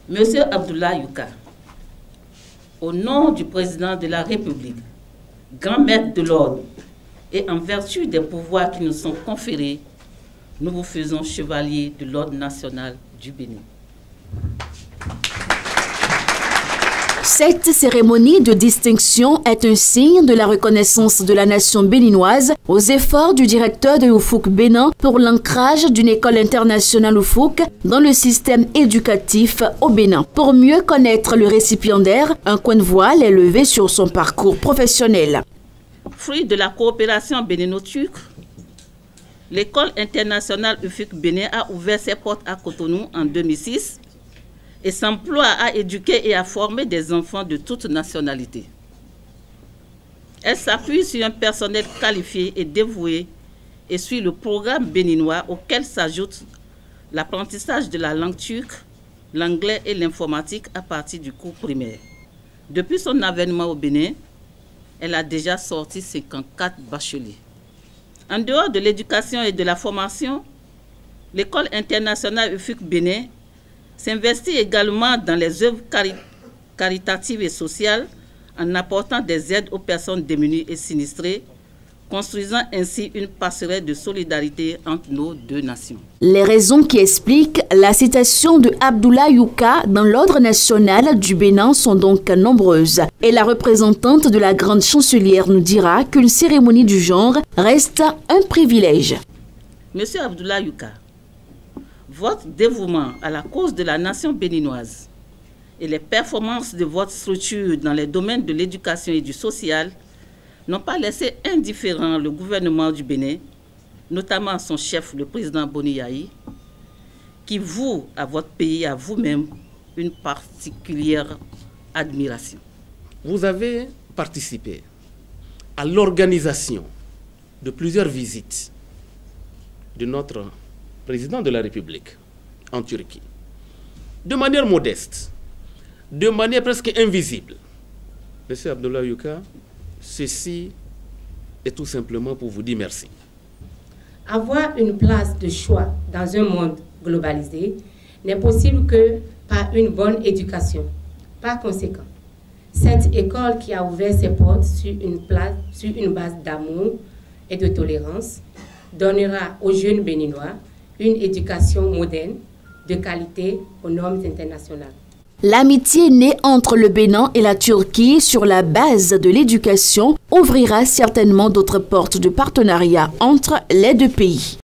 Monsieur Abdoulaye Yuka, au nom du président de la République, grand maître de l'ordre, et en vertu des pouvoirs qui nous sont conférés, nous vous faisons chevalier de l'ordre national du Bénin. Cette cérémonie de distinction est un signe de la reconnaissance de la nation béninoise aux efforts du directeur de Oufouk Bénin pour l'ancrage d'une école internationale Oufouk dans le système éducatif au Bénin. Pour mieux connaître le récipiendaire, un coin de voile est levé sur son parcours professionnel. Fruit de la coopération bénino-turque, l'école internationale Oufouk Bénin a ouvert ses portes à Cotonou en 2006 et s'emploie à éduquer et à former des enfants de toutes nationalités. Elle s'appuie sur un personnel qualifié et dévoué et suit le programme béninois auquel s'ajoute l'apprentissage de la langue turque, l'anglais et l'informatique à partir du cours primaire. Depuis son avènement au Bénin, elle a déjà sorti 54 bacheliers. En dehors de l'éducation et de la formation, l'école internationale Oufouk Bénin s'investit également dans les œuvres caritatives et sociales en apportant des aides aux personnes démunies et sinistrées, construisant ainsi une passerelle de solidarité entre nos deux nations. Les raisons qui expliquent la citation de Abdoulaye Yuka dans l'ordre national du Bénin sont donc nombreuses. Et la représentante de la grande chancelière nous dira qu'une cérémonie du genre reste un privilège. Monsieur Abdoulaye Yuka, votre dévouement à la cause de la nation béninoise et les performances de votre structure dans les domaines de l'éducation et du social n'ont pas laissé indifférent le gouvernement du Bénin, notamment son chef, le président Boni Yayi, qui voue à votre pays, à vous-même, une particulière admiration. Vous avez participé à l'organisation de plusieurs visites de notre président de la République en Turquie, de manière modeste, de manière presque invisible. Monsieur Abdoulaye Yuka, ceci est tout simplement pour vous dire merci. Avoir une place de choix dans un monde globalisé n'est possible que par une bonne éducation. Par conséquent, cette école qui a ouvert ses portes sur une base d'amour et de tolérance donnera aux jeunes béninois une éducation moderne, de qualité aux normes internationales. L'amitié née entre le Bénin et la Turquie sur la base de l'éducation ouvrira certainement d'autres portes de partenariat entre les deux pays.